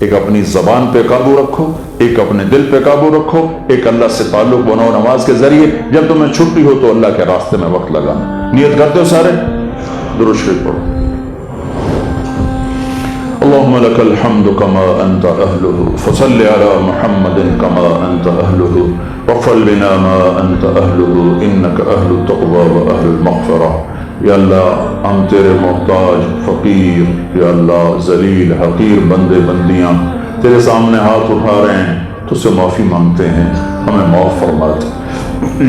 ایک اپنی زبان پہ قابو رکھو، ایک اپنے دل پہ قابو رکھو، ایک اللہ سے تعلق بناؤ نماز کے ذریعے۔ جب تمہیں چھٹی ہو تو اللہ کے راستے میں وقت لگانا۔ نیت کرتے ہو سارے؟ درود شریف پڑھو۔ اللهم لك الحمد كما أنت أهله فصل على محمد كما أنت أهله وفل بنا ما أنت أهله إنك أهل التقوى وأهل المغفرة۔ یا اللہ ہم تیرے محتاج فقیر، یا اللہ ذلیل حقیر بندے بندیاں تیرے سامنے ہاتھ اٹھا رہے ہیں، تو سے معافی مانگتے ہیں، ہمیں معاف فرما دے۔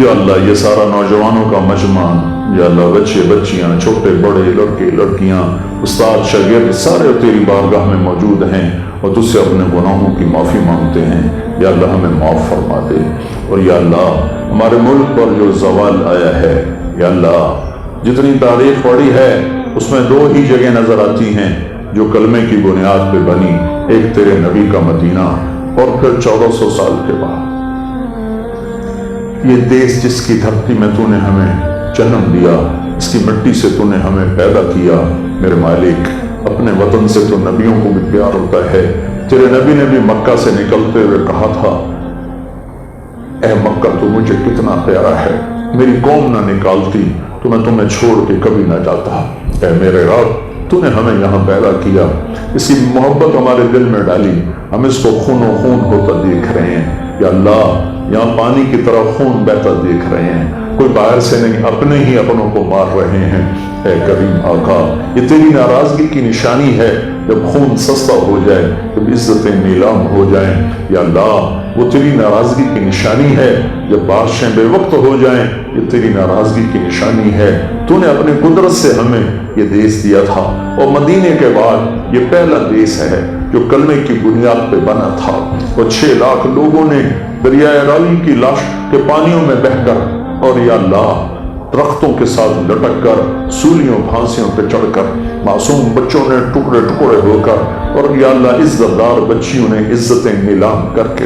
یا اللہ یہ سارا نوجوانوں کا مجمع، یا اللہ بچے بچیاں چھوٹے بڑے لڑکے لڑکیاں استاد شاگرد سارے تیری بارگاہ میں موجود ہیں اور تجھ سے اپنے گناہوں کی معافی مانگتے ہیں۔ یا اللہ ہمیں معاف فرما دے۔ اور یا اللہ ہمارے ملک پر جو زوال آیا ہے، یا اللہ جتنی تاریخ پڑی ہے اس میں دو ہی جگہ نظر آتی ہیں جو کلمے کی بنیاد پہ بنی، ایک تیرے نبی کا مدینہ اور پھر 1400 سال کے بعد یہ دیس جس کی دھرتی میں تو نے ہمیں جنم دیا، اس کی مٹی سے تو نے ہمیں پیدا کیا۔ میرے مالک اپنے وطن سے تو نبیوں کو بھی پیار ہوتا ہے۔ تیرے نبی نے بھی مکہ سے نکلتے ہوئے کہا تھا، اے مکہ تو مجھے کتنا پیارا ہے، میری قوم نہ نکالتی تو میں تمہیں چھوڑ کے کبھی نہ جاتا۔ اے میرے رب تو نے ہمیں یہاں پیدا کیا، اسی محبت ہمارے دل میں ڈالی، ہم اس کو خون و خون ہوتا دیکھ رہے ہیں۔ یا اللہ یہاں پانی کی طرح خون بہتا دیکھ رہے ہیں، کوئی باہر سے نہیں، اپنے ہی اپنوں کو مار رہے ہیں۔ اے کریم آقا یہ تیری ناراضگی کی نشانی ہے جب خون سستا ہو جائے، جب عزتیں نیلام ہو جائیں۔ یا اللہ وہ تیری ناراضگی کی نشانی ہے جب بارشیں بے وقت ہو جائیں، یہ تیری ناراضگی کی نشانی ہے۔ تو نے اپنے قدرت سے ہمیں یہ دیس دیا تھا، اور مدینے کے بعد یہ پہلا دیس ہے جو کلمے کی بنیاد پہ بنا تھا، اور 6 لاکھ لوگوں نے دریائے راوی کی لاش کے پانیوں میں بہہ کر، اور یا اللہ درختوں کے ساتھ لٹک کر، سولیوں پھانسیوں پہ چڑھ کر، معصوم بچوں نے ٹکڑے ٹکڑے ہو کر، اور یا اللہ عزت دار بچیوں نے عزتیں نیلام کر کے،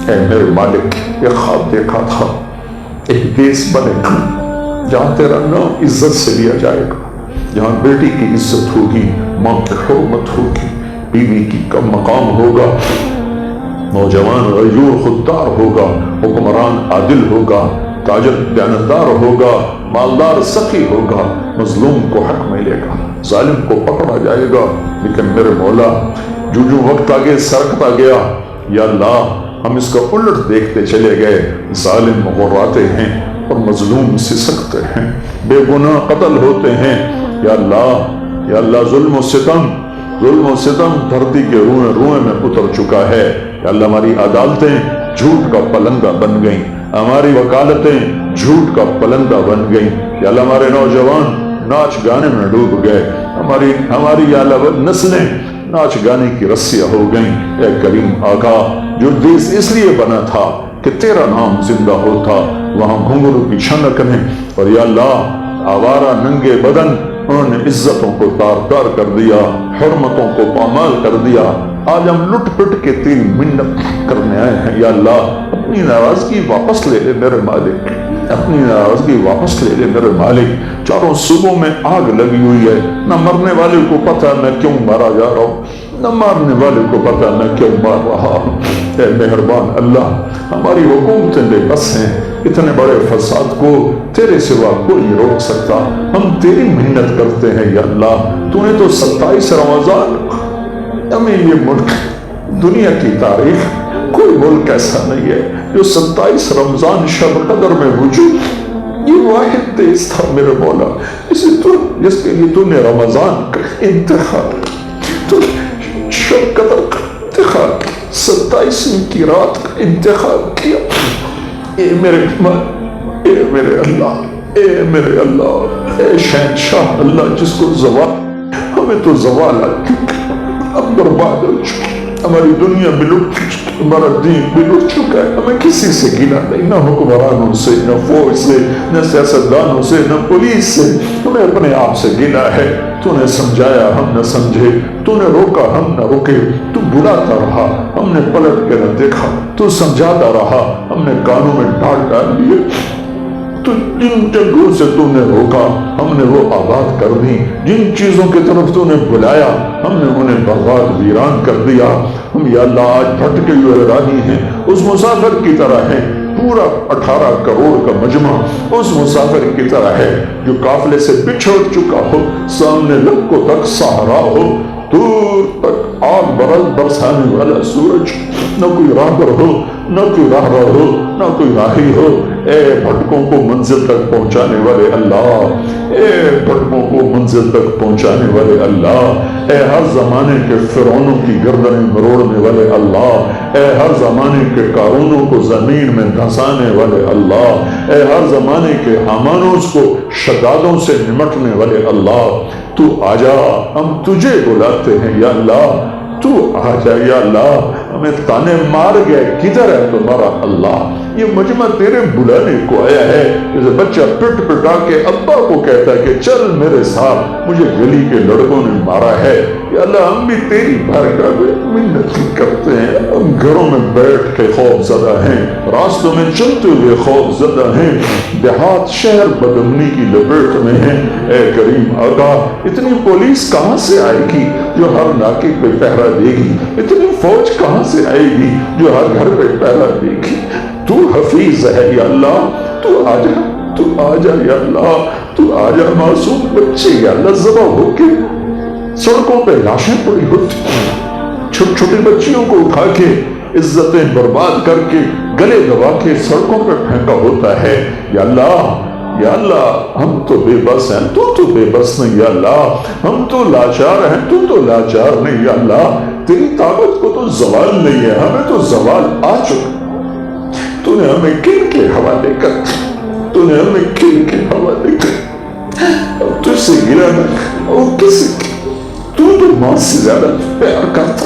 اے میرے مالک یہ خواب دیکھا تھا، ایک دیس بنے گا جہاں تیرا نام عزت سے لیا جائے گا، جہاں بیٹی کی عزت ہوگی، ماں کی حرمت ہوگی، بیوی کی کم مقام ہوگا، نوجوان غیور خوددار ہوگا، حکمران عادل ہوگا، تاجر دیانتدار ہوگا، مالدار سخی ہوگا، مظلوم کو حق ملے گا، ظالم کو پکڑا جائے گا۔ لیکن میرے مولا جو وقت آگے سرکتا گیا، یا اللہ ہم اس کا الٹ دیکھتے چلے گئے، ظالم غراتے ہیں اور مظلوم سسکتے ہیں، بے گناہ قتل ہوتے ہیں۔ یا اللہ ظلم و ستم دھرتی کے روئیں روئیں میں اتر چکا ہے۔ یا اللہ ہماری عدالتیں جھوٹ کا پلندہ بن گئیں، ہماری وکالتیں جھوٹ کا پلندہ بن گئیں۔ یا اللہ ہمارے نوجوان ناچ گانے میں ڈوب گئے، ہماری یا اللہ نسلیں ناچ گانے کی رسیاں ہو گئیں۔ اے کریم آقا جو دیس اس لیے بنا تھا کہ تیرا نام زندہ ہوتا، وہاں گھنگرو کی چھنک نے، اور یا اللہ آوارہ ننگے بدن انہوں نے عزتوں کو تار تار کر دیا، حرمتوں کو پامال کر دیا۔ آج ہم لٹ پٹ کے تیری منت کرنے آئے ہیں۔ یا اللہ اپنی ناراضگی واپس لے لے میرے مالک، اپنی ناراضگی واپس لے لے میرے مالک۔ چاروں صوبوں میں آگ لگی ہوئی ہے، نہ مرنے والے کو پتہ میں کیوں مارا جا رہا ہوں، نہ مارنے والے کو پتہ میں کیوں مار رہا ہوں۔ اے مہربان اللہ ہماری حکومتیں بے بس ہیں، اتنے بڑے فساد کو تیرے سوا کوئی نہیں روک سکتا۔ ہم تیری محنت کرتے ہیں یا اللہ، تو نے تو 27 رمضان ہمیں یہ ملک، دنیا کی تاریخ کوئی ملک ایسا نہیں ہے جو 27 رمضان شب قدر میں وجود، یہ واحد دیس تھا میرے مولا جس کے لیے تو نے رمضان کا انتخاب، تو شب قدر کا انتخاب، 27 کی رات کا انتخاب کیا۔ اے میرے اللہ، اے شہنشاہ اللہ جس کو زوال، ہمیں تو زوال اب برباد ہو چکا، ہماری دنیا بھی لٹ چکی، ہمارا دین بھی لٹ چکا ہے، ہمیں کسی سے گلا نہیں، نہ حکمرانوں سے، نہ فوج سے، نہ سیاستدانوں سے، نہ پولیس سے، ہمیں اپنے آپ سے گلا ہے۔ تو نے سمجھایا ہم نہ سمجھے، تو نے روکا ہم نہ روکے، تو بلاتا رہا ہم نے پلٹ کے نہ دیکھا، تو سمجھاتا رہا ہم نے کانوں میں ڈانٹ ڈال لیے، تو جن جگہوں سے تو نے روکا ہم نے وہ آباد کر دی، جن چیزوں کی طرف تو نے بلایا ہم نے انہیں برباد ویران کر دیا۔ ہم یا اللہ آج بھٹکے ہوئے راہی ہیں، اس مسافر کی طرح ہیں، پورا 18 کروڑ کا مجمع اس مسافر کی طرح ہے جو قافلے سے بچھڑ چکا ہو، سامنے لبکوں تک صحرا ہو، دور تک آگ برسانے والا سورج، نہ کوئی راہبر ہو، نہ کوئی راہبر ہو، نہ کوئی راہی ہو۔ اے بھٹکوں کو منزل تک پہنچانے والے اللہ، اے بھٹکوں کو منزل تک پہنچانے والے اللہ، اے ہر زمانے کے فرعونوں کی گردنیں مروڑنے والے اللہ، اے ہر زمانے کے قارونوں کو زمین میں دھنسانے والے اللہ، اے ہر زمانے کے حامانوس کو شدادوں سے نمٹنے والے اللہ، تو آجا، ہم تجھے بلاتے ہیں یا اللہ، تو آجا یا اللہ۔ ہمیں تانے مار گئے، کدھر ہے تمہارا اللہ؟ یہ مجمع تیرے بلانے کو آیا ہے، جیسے بچہ پٹ پٹا کے ابا کو کہتا ہے کہ چل میرے ساتھ، مجھے گلی کے لڑکوں نے مارا ہے۔ یا اللہ ہم بھی تیری بارگاہ میں منت کرتے ہیں، ہم گھروں میں بیٹھ کے خوف زدہ ہیں، راستوں میں چلتے ہوئے خوف زدہ ہیں، دیہات شہر بدامنی کی لپیٹ میں ہیں۔ اے کریم آقا، اتنی پولیس کہاں سے آئے گی جو ہر ناکے پہ پہرا دے گی؟ اتنی فوج کہاں سے آئے گی جو ہر گھر پہ پہرا دے گی؟ تو حفیظ ہے یا اللہ، تو آجا، تو آجا یا اللہ، تو آجا۔ معصوم بچے یا اللہ ذبح ہو کے سڑکوں پہ لاشیں پڑی ہوتی، چھوٹے چھوٹے بچیوں کو اٹھا کے عزتیں برباد کر کے گلے دبا کے سڑکوں پہ پھینکا ہوتا ہے۔ یا اللہ، یا اللہ ہم تو بے بس ہیں، تو بے بس نہیں یا اللہ، ہم تو لاچار ہیں، تو لاچار نہیں یا اللہ۔ تیری طاقت کو تو زوال نہیں ہے، ہمیں تو زوال آ چکا۔ تو نے ہمیں کن کے حوالے کر، تو نے ہمیں کن کے حوالے کر، اب تجھ سے گرا نہ اور کسی کی، تو ماں سے زیادہ پیار کرتا۔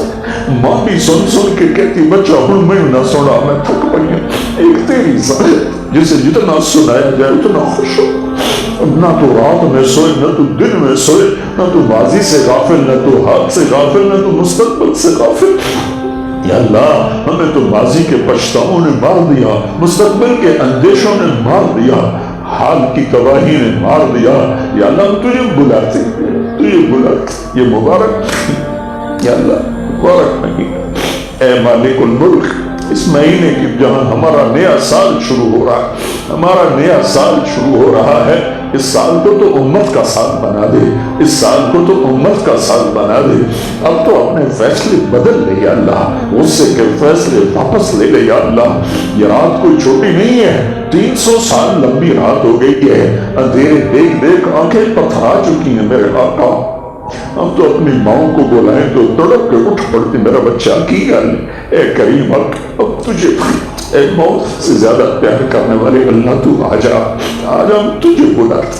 ماں بھی سن سن کے کہتی بچہ ہوں میں نہ سنا، میں تھک پئی ہوں۔ ایک تیری ذات جسے جتنا سنایا جائے اتنا خوش ہو۔ نہ تو رات میں سوئے، نہ تو دن میں سوئے، نہ تو ماضی سے غافل، نہ تو حال سے غافل، نہ تو مستقبل سے غافل۔ یا اللہ ہمیں تو ماضی کے پچھتاؤں نے مار دیا، مستقبل کے اندیشوں نے مار دیا، حال کی تباہی نے مار دیا۔ یا اللہ ہم تجھے بلاتے، تجھے بلاتے، یہ مبارک یا اللہ مبارک نہیں۔ اے مالک الملک، اس مہینے کی جہاں ہمارا نیا سال شروع ہو رہا ہے، ہمارا نیا سال شروع ہو رہا ہے، اس سال کو تو امت کا سال بنا دے، اس سال کو تو امت کا سال بنا دے۔ اب تو اپنے فیصلے بدل لے یا اللہ، غصے کے فیصلے واپس لے لے یا اللہ۔ یہ رات کوئی چھوٹی نہیں ہے، 300 سال لمبی رات ہو گئی ہے، اندھیرے دیکھ دیکھ آنکھیں پتھرا چکی ہیں میرے آقا۔ ہم تو اپنی ماؤں کو بلائیں تو تڑپ کے اٹھ پڑتی، میرا بچہ کی گل۔ اے کریم اب تجھے، اے موت سے زیادہ پیار کرنے والے اللہ تو آجا، آجا ہم تجھے بلاتے،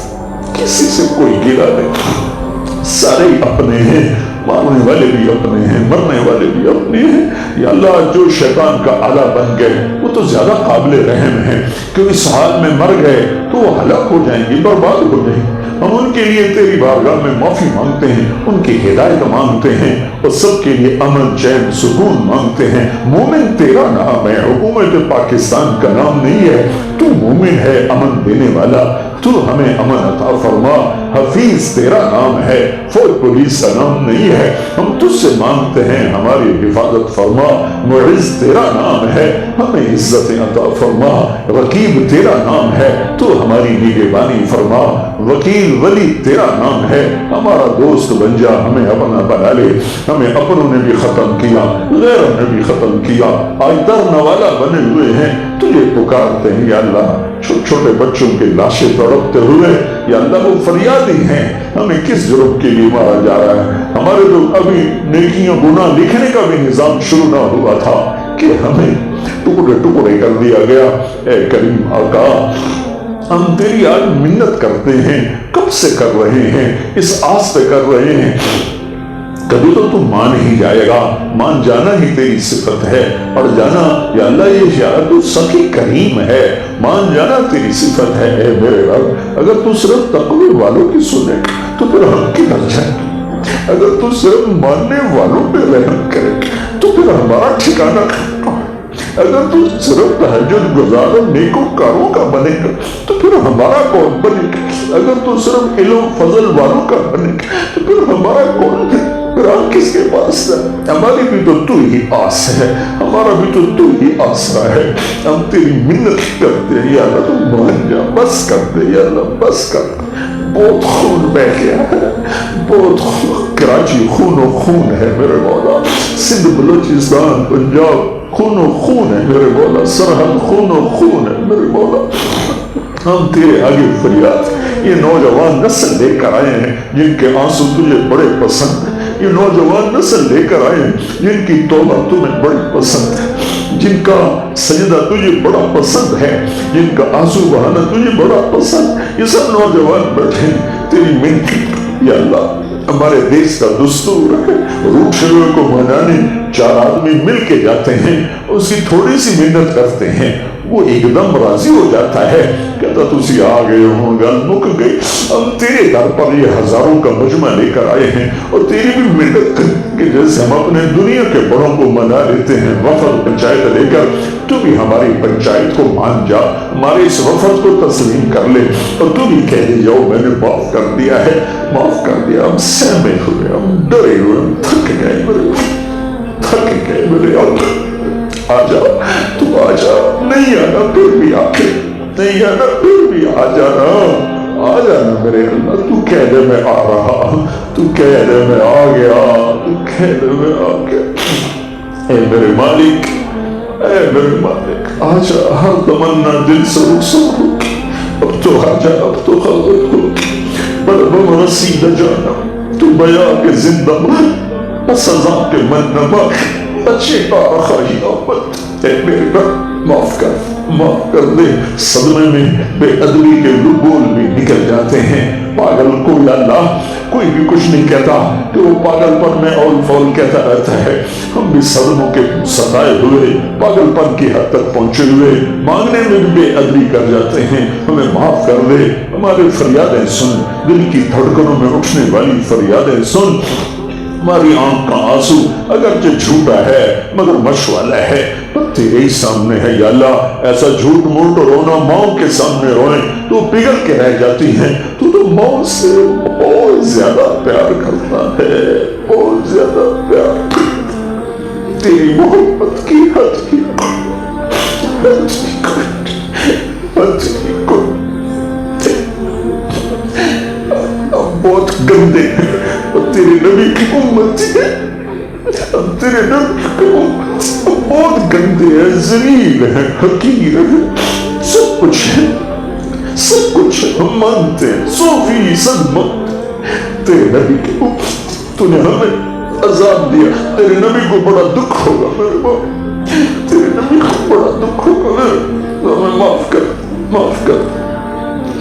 کسی سے کوئی گلا نہیں، سارے اپنے ہیں، مارنے والے بھی اپنے ہیں، مرنے والے بھی اپنے ہیں۔ یا اللہ جو شیطان کا آلہ بن گئے وہ تو زیادہ قابل رحم ہیں، کہ اس حال میں مر گئے تو وہ ہلاک ہو جائیں گے، برباد ہو جائیں گے۔ ہم ان کے لیے تیری بارگاہ میں معافی مانگتے ہیں، ان کی ہدایت مانگتے ہیں، اور سب کے لیے امن چین سکون مانگتے ہیں۔ مومن تیرا نام ہے، حکومت پاکستان کا نام نہیں ہے۔ تو مومن ہے، امن دینے والا، تو ہمیں امن عطا فرما۔ حفیظ تیرا نام ہے، فوج پولیس کا نام نہیں ہے۔ ہم تجھ سے مانگتے ہیں ہماری حفاظت فرما۔ معز تیرا نام ہے، ہمیں عزت عطا فرما۔ رقیب تیرا نام ہے، تو ہماری نگہبانی فرما۔ وکیل ولی تیرا نام ہے، ہمارا دوست بن جا، ہمیں اپنا بنا لے۔ ہمیں اپنوں نے بھی ختم کیا، غیروں نے بھی ختم کیا، آج درنے والا بنے ہوئے ہیں، تجھے پکارتے ہیں یا اللہ۔ چھوٹے چھوٹے بچوں کے لاشیں تڑپتے ہوئے یا اللہ وہ فریادی ہیں، ہمیں کس جرم کے لیے مارا جا رہا ہے؟ ہمارے تو ابھی نیکیاں گناہ لکھنے کا بھی نظام شروع نہ ہوا تھا کہ ہمیں ٹکڑے ٹکڑے کر دیا گیا۔ اے کریم آقا ہم تیری آج منت کرتے ہیں، کب سے کر رہے ہیں، اس آس پہ کر رہے ہیں، کبھی تو مان ہی جائے گا۔ مان جانا ہی تیری صفت ہے، اور جانا یا اللہ یہ شاید تو سخی کریم ہے، مان جانا تیری صفت ہے۔ اے میرے رب اگر تو صرف تقوی والوں کی سنے تو پھر ہم کدھر جائیں؟ اگر تو صرف ماننے والوں پہ رحم کرے تو پھر ہمارا ٹھکانہ کہاں؟ اگر تو صرف تہجد گزار نیکوکاروں کا بنے گا تو پھر ہمارا کون بنے گا؟ اگر تو صرف علم فضل والوں کا بنے گا تو پھر ہمارا کون ہے؟ پھر ہم کس کے پاس ہے؟ ہماری بھی تو ہی آس ہے، ہمارا بھی تو ہی آسرا ہے۔ ہم تیری منت کرتے ہیں یا اللہ، تو مان جا، بس کر دے یا اللہ، بس کر دے۔ بہت خون بہ گیا ہے، بہت کراچی خون و خون ہے میرے مولا، سندھ بلوچستان پنجاب خون و خون ہے میرے مولا، سرحد خون و خون ہے میرے مولا۔ ہم تیرے آگے فریاد، یہ نوجوان نسل لے کر آئے ہیں جن کے آنسو تجھے بڑے پسند ہیں، یہ نوجوان نسل لے کر آئے ہیں جن کی توبہ تمہیں بڑی پسند ہے، جن کا سجدہ تجھے بڑا پسند ہے، جن کا آنسو بہانا تجھے بڑا پسند ہے۔ یہ سب نوجوان بیٹھے ہیں تیری منت یا اللہ۔ ہمارے دیش کا دستور ہے، روٹے ہوئے کو منانے چار آدمی مل کے جاتے ہیں، اس کی تھوڑی سی محنت کرتے ہیں، وہ ایک دم راضی ہو جاتا ہے، کہتا تسی آ گئے ہوں، گل مک گئی۔ ہم تیرے در پر یہ ہزاروں کا مجمع لے کر آئے ہیں اور تیری بھی محنت کہ جیسے ہم اپنے دنیا کے بڑوں کو منا لیتے ہیں وفد پنچایت لے کر، تو بھی ہماری پنچایت کو مان جا، ہمارے اس وفد کو تسلیم کر لے اور تو بھی کہہ دے جاؤ میں نے معاف کر دیا ہے، معاف کر دیا۔ ہم سہمے ہوئے، ہم ڈرے ہوئے، ہم تھک گئے میرے اللہ۔ آجا تو آجا، نہیں آنا پھر بھی آکے، نہیں آنا پھر بھی آ جانا، آ جانا میرے اللہ۔ تو کہہ دے میں آ رہا، تو کہہ دے میں آ گیا، تو کہہ دے میں آ گیا۔ اے میرے مالک، اے میرے مالک، آجا، ہر تمنا دل سے رخصت ہو، اب تو آجا، اب تو خلوت ہو، بڑا بمرسید جانا، تو بیا کے زندہ مان، سزا کے من نما، اچھے پارا خواہی آمد۔ اے میرے رب، معاف کر دے۔ صدمے میں بے ادبی کے لبول بھی نکل جاتے ہیں، پاگل کو یا اللہ کوئی بھی کچھ نہیں کہتا کہ وہ پاگل پن میں اول فول کہتا رہتا ہے۔ ہم بھی صدموں کے ستائے ہوئے، پاگل پن کی حد تک پہنچے ہوئے، مانگنے میں بھی بے ادبی کر جاتے ہیں، ہمیں معاف کر دے۔ ہمارے فریادیں سن، دل کی دھڑکنوں میں اٹھنے والی فریادیں سن۔ ہماری آنکھ کا آنسو اگرچہ جھوٹا ہے مگر مشوالا ہے، پر تیرے ہی سامنے ہے یا اللہ۔ ایسا جھوٹ موٹ رونا ماؤں کے سامنے روئیں تو پگھل کے رہ جاتی ہیں۔ تو ماؤں سے بہت زیادہ پیار کرتا ہے، بہت زیادہ پیار۔ تیری محبت کی حد کی بہت گندے ہیں، تیرے نبی کی امت ہے، تیرے نبی کی امت بہت گندے ہیں، ذلیل ہیں، حقیر ہیں، سب کچھ ہے، سب کچھ ہے، ہم مانتے ہیں، 100% مانتے۔ تیرے نبی کی امت، تو نے ہمیں عذاب دیا، تیرے نبی کو بڑا دکھ ہوگا میرے باپ، تیرے نبی کو بڑا دکھ ہوگا، ہمیں معاف کر، معاف کر۔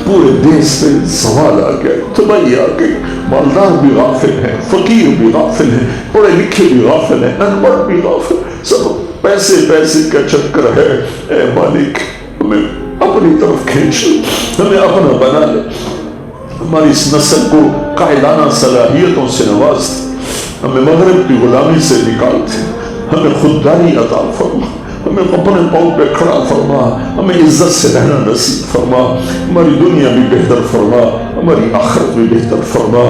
پورے دیش سے سوال آ گیا، تباہی آ گئی، مالدار بھی غافل ہیں، فقیر بھی غافل ہیں، پڑھے لکھے بھی غافل ہیں، ان پڑھ بھی غافل، سب پیسے پیسے کا چکر ہے۔ اے مالک، ہمیں اپنی طرف کھینچ لے، ہمیں اپنا بنا لے، ہماری اس نسل کو قائدانہ صلاحیتوں سے نواز دے، ہمیں مغرب کی غلامی سے نکال دے، ہمیں خودداری عطا فرما، ہمیں اپنے پاؤں پہ کھڑا فرما، ہمیں عزت سے رہنا نصیب فرما، ہماری دنیا بھی بہتر فرما، ہماری آخرت بھی بہتر فرما،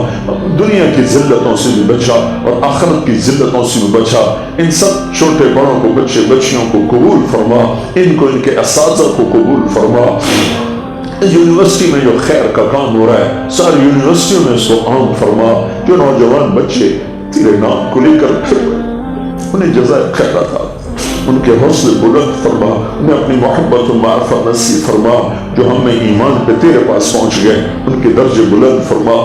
دنیا کی ذلتوں سے بھی بچا اور آخرت کی ذلتوں سے بھی بچا۔ ان سب چھوٹے بڑوں کو، بچے بچیوں کو قبول فرما، ان کو ان کے اساتذہ کو قبول فرما۔ یونیورسٹی میں جو خیر کا کام ہو رہا ہے ساری یونیورسٹیوں میں اس کو عام فرما۔ جو نوجوان بچے تیرے نام کو لے کر پھر انہیں جزائے خیر عطا، ان کے حوصلے بلند فرما، انہیں اپنی محبت و معرفت نصیب فرما۔ جو ہم میں ایمان پہ تیرے پاس پہنچ گئے ان کے درجے بلند فرما۔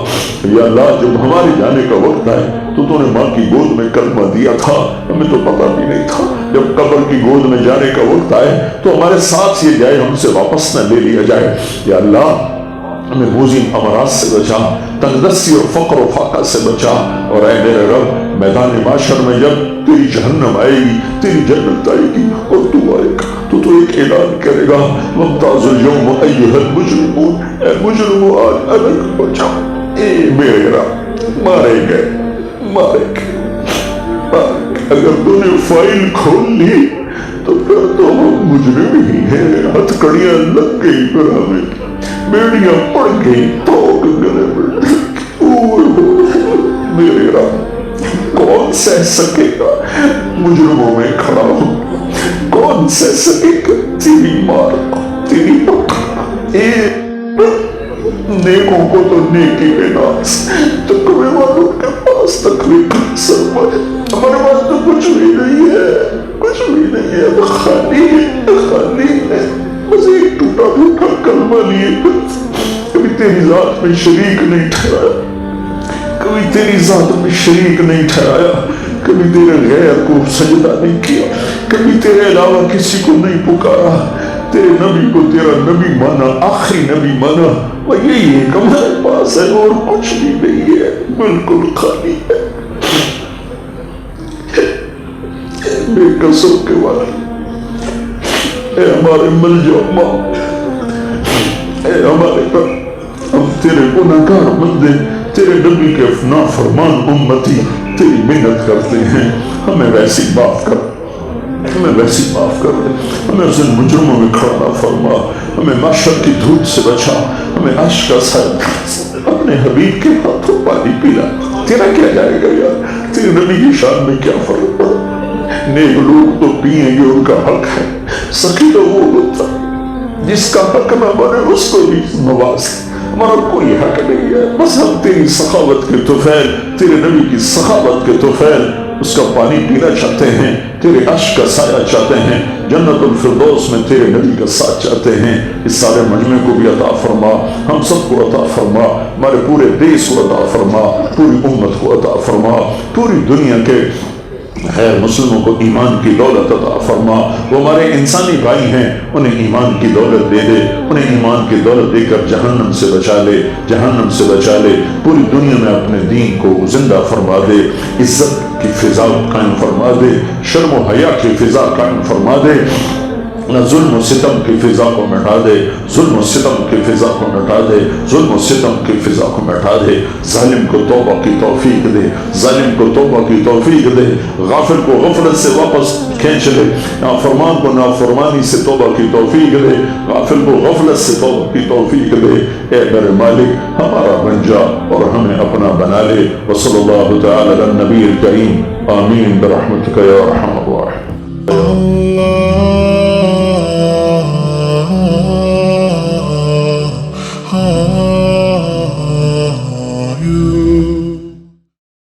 یا اللہ، جب ہمارے جانے کا وقت آئے تو نے ماں کی گود میں کلمہ دیا تھا، ہمیں تو پتہ بھی نہیں تھا۔ جب قبر کی گود میں جانے کا وقت آئے تو ہمارے ساتھ یہ جائے، ہم سے واپس نہ لے لیا جائے۔ یا اللہ، ہمیں موذن امراض سے بچا، تنگ دستی اور فقر و فاقہ سے بچا، اور اے میرے رب میدان معاشر میں جب تیری جہنم آئے گی، تیری جنت آئے گی اور تو آئے گا تو ایک اعلان کرے گا، وامتازوا اليوم ایھا المجرمون، اے مجرمو آج الگ ہو جاؤ۔ اے میرے رب، مارے گئے، مارے گئے۔ اگر تو نے فائل کھول لی تو پھر تو ہم مجرم ہی ہیں. ہتھکڑیاں لگ گئی پھر ہمیں, بیڑیاں پڑ گئی, ٹھوک گلے میں. میرے رب کون سہ سکے گا مجرموں میں کھڑا ہوں, کون سہ سکے گا تیری مار, تیری نیکوں کو تو نیکی میں ناز, تقوی والوں کے پاس تقوی کا سرمایہ. ہمارے پاس تو کچھ بھی نہیں ہے, کچھ بھی نہیں ہے, خالی ہے, خالی ہے. بس ایک ٹوٹا پھوٹا کلمہ لیے, کبھی تیری ذات میں شریک نہیں ٹھہرایا, کبھی تیری ذات میں شریک نہیں ٹھہرایا, کبھی تیرے غیر کو سجدہ نہیں کیا, کبھی تیرے علاوہ کسی کو نہیں پکارا, تیرے نبی کو تیرا نبی مانا, آخری نبی مانا. وہ یہی ہے کہ ہمارے پاس ہے اور کچھ بھی نہیں ہے, بالکل خالی ہے. بے قصوں کے والے, اے ہمارے ملجا ماں, اے ہمارے پر, ہم تیرے گناہگار بندے, تیرے نبی کے نافرمان امتی تیری منت کرتے ہیں, ہمیں ویسی معاف کر, ہمیں ویسی معاف کر دے, ہمیں اس مجرموں میں کھڑا نہ فرما, ہمیں معاشر کی دھوپ سے بچا, ہمیں عشق کا سایہ اپنے حبیب کے ہاتھوں پانی پلا. تیرا کیا جائے گا یار, تیرے نبی کی شان میں کیا فرق پڑا. نیک لوگ تو پیئیں گے, ان کا حق ہے, سخی تو وہ ہوتا جس کا حق نہ بنے اس کو بھی نواز. ہمارا کوئی حق نہیں ہے, بس ہم تیری سخاوت کے طفیل, تیرے نبی کی سخاوت کے طفیل, اس کا پانی پینا چاہتے ہیں, تیرے عشق کا سایہ چاہتے ہیں, جنت الفردوس میں تیرے نبی کا ساتھ چاہتے ہیں. اس سارے مجمع کو بھی عطا فرما, ہم سب کو عطا فرما, ہمارے پورے دیش کو عطا فرما, پوری امت کو عطا فرما, پوری دنیا کے غیر مسلموں کو ایمان کی دولت عطا فرما. وہ ہمارے انسانی بھائی ہیں, انہیں ایمان کی دولت دے دے, انہیں ایمان کی دولت دے کر جہنم سے بچا لے, جہنم سے بچا لے. پوری دنیا میں اپنے دین کو زندہ فرما دے, عزت کی فضا قائم فرما دے, شرم و حیا کی فضا قائم فرما دے. ظلم و ستم کی فضا کو مٹا دے, ظلم و ستم کی فضا کو مٹا دے, ظلم و ستم کی فضا کو مٹا دے. ظالم کو توبہ کی توفیق دے, ظالم کو توبہ کی توفیق دے, غافل کو غفلت سے واپس کھینچ لے, نافرمان کو نافرمانی سے توبہ کی توفیق دے, غافل کو غفلت سے توبہ کی توفیق دے. اے میرے مالک, ہمارا بن جا اور ہمیں اپنا بنا لے. وصلی اللہ تعالی علی النبی الکریم, آمین برحمتک یا ارحم الراحمین.